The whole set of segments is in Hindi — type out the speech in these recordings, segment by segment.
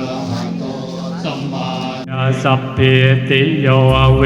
หะโตสัมมาสัพเพติโยเว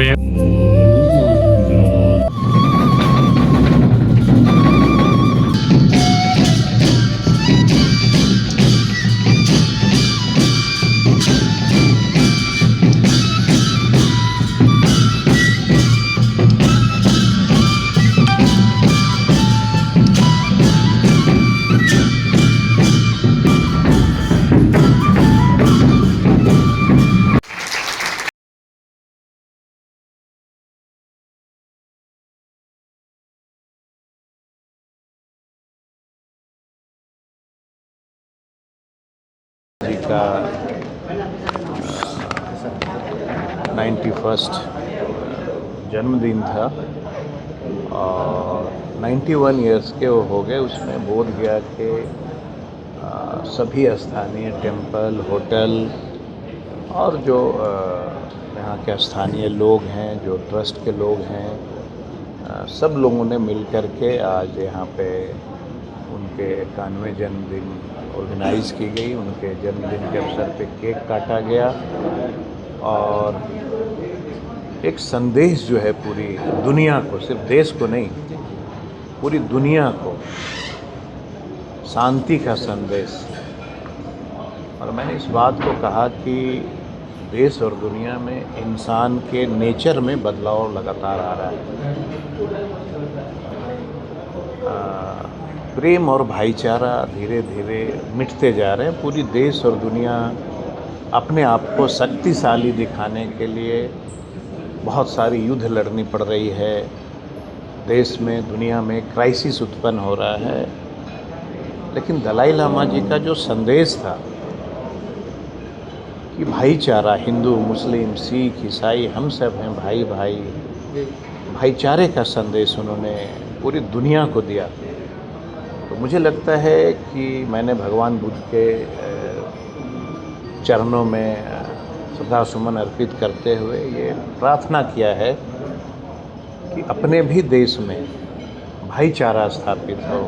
जी का 91st जन्मदिन था और 91 इयर्स के वो हो गए। उसमें बोध गया के सभी स्थानीय टेम्पल, होटल और जो यहाँ के स्थानीय लोग हैं, जो ट्रस्ट के लोग हैं, सब लोगों ने मिल कर के आज यहाँ पे उनके 91वें जन्मदिन ऑर्गेनाइज़ की गई। उनके जन्मदिन के अवसर पे केक काटा गया और एक संदेश जो है पूरी दुनिया को, सिर्फ देश को नहीं, पूरी दुनिया को शांति का संदेश। और मैंने इस बात को कहा कि देश और दुनिया में इंसान के नेचर में बदलाव लगातार आ रहा है। प्रेम और भाईचारा धीरे धीरे मिटते जा रहे हैं। पूरी देश और दुनिया अपने आप को शक्तिशाली दिखाने के लिए बहुत सारी युद्ध लड़नी पड़ रही है। देश में, दुनिया में क्राइसिस उत्पन्न हो रहा है। लेकिन दलाई लामा जी का जो संदेश था कि भाईचारा, हिंदू, मुस्लिम, सिख, ईसाई, हम सब हैं भाई भाई, भाईचारे का संदेश उन्होंने पूरी दुनिया को दिया। तो मुझे लगता है कि मैंने भगवान बुद्ध के चरणों में श्रद्धा सुमन अर्पित करते हुए ये प्रार्थना किया है कि अपने भी देश में भाईचारा स्थापित हो।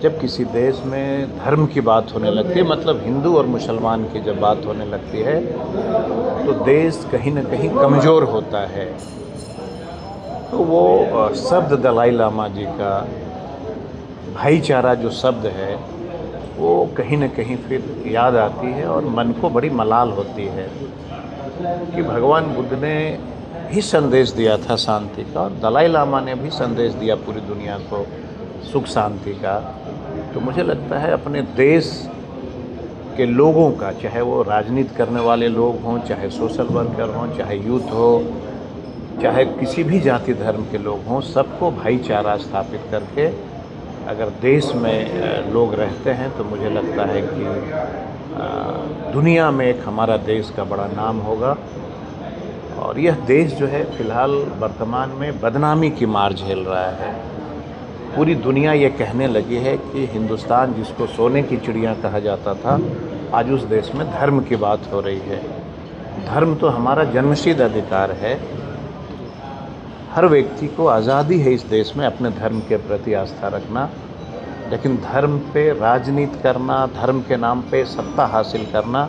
जब किसी देश में धर्म की बात होने लगती है, मतलब हिंदू और मुसलमान की जब बात होने लगती है, तो देश कहीं न कहीं कमज़ोर होता है। तो वो शब्द दलाई लामा जी का, भाईचारा जो शब्द है, वो कहीं न कहीं फिर याद आती है और मन को बड़ी मलाल होती है कि भगवान बुद्ध ने भी संदेश दिया था शांति का और दलाई लामा ने भी संदेश दिया पूरी दुनिया को सुख शांति का। तो मुझे लगता है अपने देश के लोगों का, चाहे वो राजनीति करने वाले लोग हों, चाहे सोशल वर्कर हों, चाहे यूथ हो, चाहे किसी भी जाति धर्म के लोग हों, सबको भाईचारा स्थापित करके अगर देश में लोग रहते हैं तो मुझे लगता है कि दुनिया में एक हमारा देश का बड़ा नाम होगा। और यह देश जो है फ़िलहाल वर्तमान में बदनामी की मार झेल रहा है। पूरी दुनिया ये कहने लगी है कि हिंदुस्तान, जिसको सोने की चिड़िया कहा जाता था, आज उस देश में धर्म की बात हो रही है। धर्म तो हमारा जन्मसिद्ध अधिकार है। हर व्यक्ति को आज़ादी है इस देश में अपने धर्म के प्रति आस्था रखना, लेकिन धर्म पे राजनीति करना, धर्म के नाम पे सत्ता हासिल करना,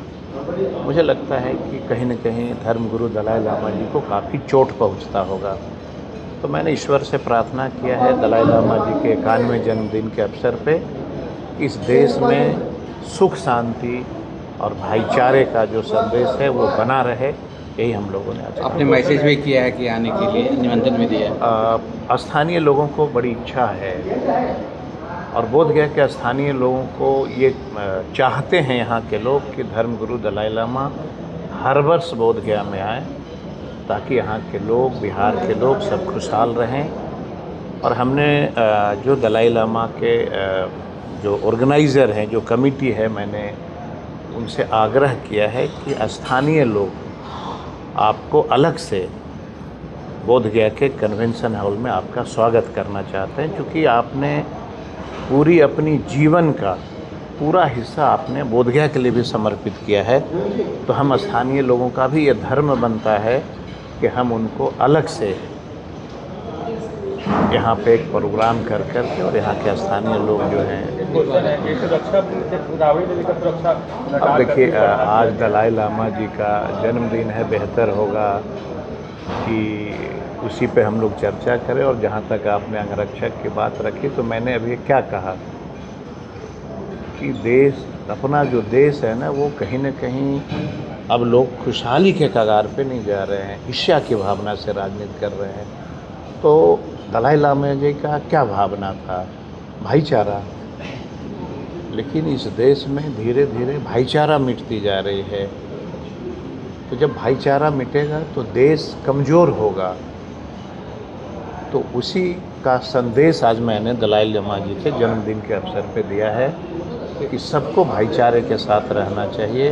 मुझे लगता है कि कहीं न कहीं धर्मगुरु दलाई लामा जी को काफ़ी चोट पहुंचता होगा। तो मैंने ईश्वर से प्रार्थना किया है दलाई लामा जी के 91वें जन्मदिन के अवसर पे इस देश में सुख शांति और भाईचारे का जो संदेश है वो बना रहे। यही हम लोगों ने आज आपने मैसेज भी किया है कि आने के लिए निमंत्रण भी दिया है। स्थानीय लोगों को बड़ी इच्छा है और बोध गया कि स्थानीय लोगों को ये चाहते हैं यहाँ के लोग कि धर्मगुरु दलाई लामा हर वर्ष बोध गया में आए, ताकि यहाँ के लोग, बिहार के लोग सब खुशहाल रहें। और हमने जो दलाई लामा के जो ऑर्गेनाइज़र हैं, जो कमेटी है, मैंने उनसे आग्रह किया है कि स्थानीय लोग आपको अलग से बोध गया के कन्वेंशन हॉल में आपका स्वागत करना चाहते हैं, क्योंकि आपने पूरी अपनी जीवन का पूरा हिस्सा आपने बोध गया के लिए भी समर्पित किया है। तो हम स्थानीय लोगों का भी ये धर्म बनता है कि हम उनको अलग से यहाँ पे एक प्रोग्राम कर कर के और यहाँ के स्थानीय लोग जो हैं क्वेश्चन है कि सुरक्षा राबड़ी देवी का सुरक्षा अब देखिए, आज दलाई लामा जी का जन्मदिन है, बेहतर होगा कि उसी पे हम लोग चर्चा करें। और जहाँ तक आपने अंगरक्षक की बात रखी, तो मैंने अभी क्या कहा कि देश, अपना जो देश है ना, वो कहीं ना कहीं अब लोग खुशहाली के कगार पे नहीं जा रहे हैं, ईर्ष्या की भावना से राजनीति कर रहे हैं। तो दलाई लामा जी का क्या भावना था? भाईचारा। लेकिन इस देश में धीरे धीरे भाईचारा मिटती जा रही है। तो जब भाईचारा मिटेगा तो देश कमज़ोर होगा। तो उसी का संदेश आज मैंने दलाई लामा जी के जन्मदिन के अवसर पे दिया है कि सबको भाईचारे के साथ रहना चाहिए।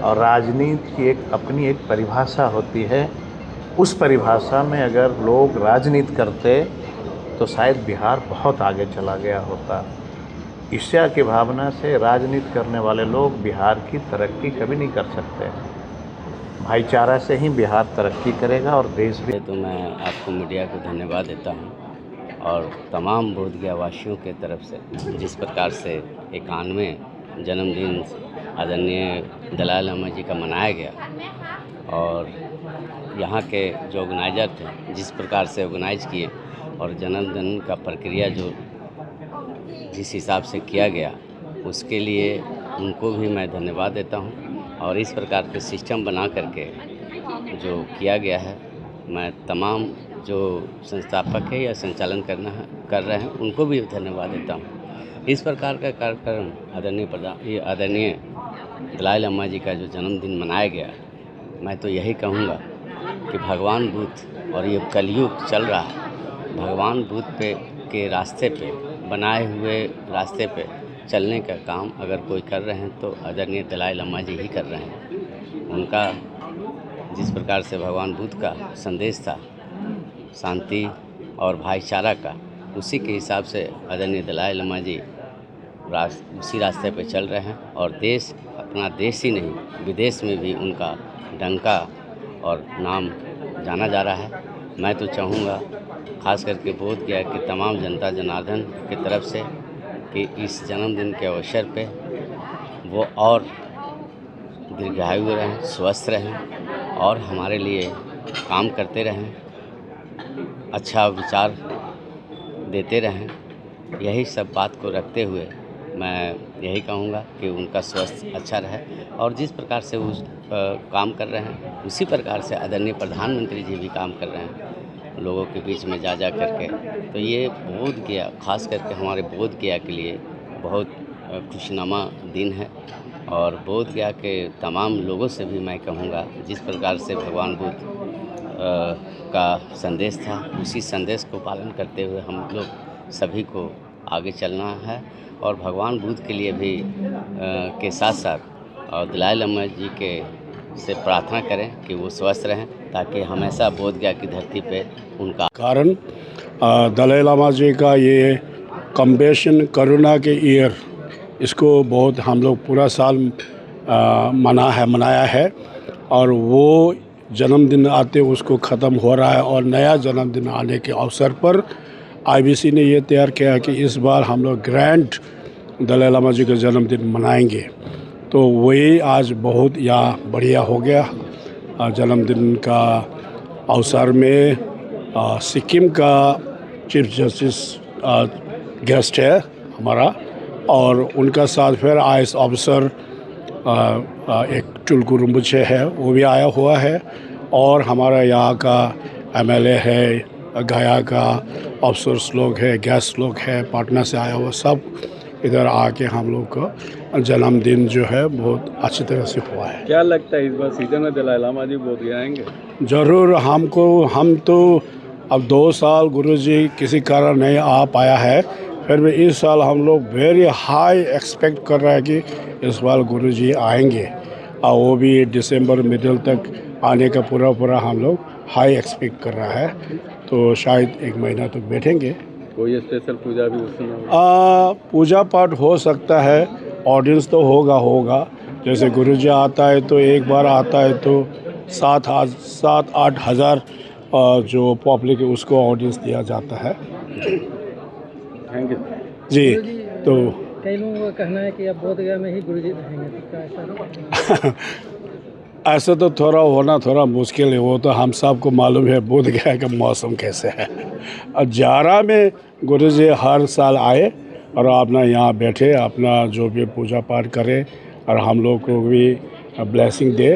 और राजनीति की एक अपनी एक परिभाषा होती है। उस परिभाषा में अगर लोग राजनीति करते तो शायद बिहार बहुत आगे चला गया होता। ईर्ष्या की भावना से राजनीति करने वाले लोग बिहार की तरक्की कभी नहीं कर सकते। भाईचारा से ही बिहार तरक्की करेगा और देश भी। तो मैं आपको मीडिया को धन्यवाद देता हूं और तमाम बोधगया वासियों के तरफ से जिस प्रकार से 91वें जन्मदिन आदरणीय दलाई लामा जी का मनाया गया और यहाँ के जो ऑर्गेनाइजर थे जिस प्रकार से ऑर्गेनाइज किए और जन्मदिन का प्रक्रिया जो जिस हिसाब से किया गया, उसके लिए उनको भी मैं धन्यवाद देता हूँ। और इस प्रकार के सिस्टम बना करके जो किया गया है, मैं तमाम जो संस्थापक है या संचालन कर रहे हैं उनको भी धन्यवाद देता हूँ। इस प्रकार का कार्यक्रम आदरणीय दलाई लामा जी का जो जन्मदिन मनाया गया, मैं तो यही कहूँगा कि भगवान बुद्ध और ये कलयुग चल रहा है, भगवान बुद्ध के रास्ते पे बनाए हुए रास्ते पे चलने का काम अगर कोई कर रहे हैं तो आदरणीय दलाई लामा जी ही कर रहे हैं। उनका जिस प्रकार से भगवान बुद्ध का संदेश था शांति और भाईचारा का, उसी के हिसाब से आदरणीय दलाई लामा जी उसी रास्ते पे चल रहे हैं। और देश, अपना देश ही नहीं विदेश में भी उनका डंका और नाम जाना जा रहा है। मैं तो चाहूँगा खास करके बोधगया की तमाम जनता जनार्दन की तरफ से कि इस जन्मदिन के अवसर पे वो और दीर्घायु रहें, स्वस्थ रहें और हमारे लिए काम करते रहें, अच्छा विचार देते रहें। यही सब बात को रखते हुए मैं यही कहूँगा कि उनका स्वास्थ्य अच्छा रहे और जिस प्रकार से वो काम कर रहे हैं उसी प्रकार से आदरणीय प्रधानमंत्री जी भी काम कर रहे हैं लोगों के बीच में जा करके। तो ये बोधगया, खास करके हमारे बोधगया के लिए बहुत खुशनुमा दिन है। और बोधगया के तमाम लोगों से भी मैं कहूँगा जिस प्रकार से भगवान बुद्ध का संदेश था, उसी संदेश को पालन करते हुए हम लोग सभी को आगे चलना है और भगवान बुद्ध के लिए भी के साथ साथ और दलाई लामा जी के से प्रार्थना करें कि वो स्वस्थ रहें ताकि हमेशा बोधगया की धरती पे उनका कारण दलाई लामा जी का ये कंपैशन करुणा के ईयर, इसको बहुत हम लोग पूरा साल मनाया है और वो जन्मदिन आते उसको ख़त्म हो रहा है और नया जन्मदिन आने के अवसर पर IBC ने ये तैयार किया है कि इस बार हम लोग ग्रैंड दलाई लामा जी का जन्मदिन मनाएंगे। तो वही आज बहुत बढ़िया हो गया। जन्मदिन का अवसर में सिक्किम का चीफ जस्टिस गेस्ट है हमारा और उनका साथ फिर IAS ऑफिसर एक टुल्कू रिम्पोछे है, वो भी आया हुआ है और हमारा यहाँ का MLA है, गया का ऑफिसर्स लोग है, गेस्ट लोग है, पटना से आया हुआ, सब इधर आके हम लोग का जन्मदिन जो है बहुत अच्छी तरह से हुआ है। क्या लगता है इस बार सीजन में दलाई लामा जी बोधगया आएंगे? ज़रूर। हम तो अब 2 साल गुरुजी किसी कारण नहीं आ पाया है, फिर भी इस साल हम लोग वेरी हाई एक्सपेक्ट कर रहे हैं कि इस बार गुरुजी आएंगे और वो भी दिसंबर मिडिल तक आने का पूरा हम लोग हाई एक्सपेक्ट कर रहा है। तो शायद 1 महीना तक बैठेंगे। कोई स्पेशल पूजा भी उसमें? पूजा पाठ हो सकता है, ऑडियंस तो होगा। जैसे गुरुजी आता है तो एक बार आता है तो 7-8 हज़ार जो पब्लिक है उसको ऑडियंस दिया जाता है। थैंक यू जी। तो कई लोगों का कहना है कि अब बोधगया में ही गुरु जी रहेंगे, तो क्या ऐसा ऐसा तो थोड़ा होना थोड़ा मुश्किल है, वो तो हम सबको मालूम है बोधगया का मौसम कैसे है। और जारा में गुरु जी हर साल आए और अपना यहाँ बैठे, अपना जो भी पूजा पाठ करें और हम लोग को भी ब्लेसिंग दे।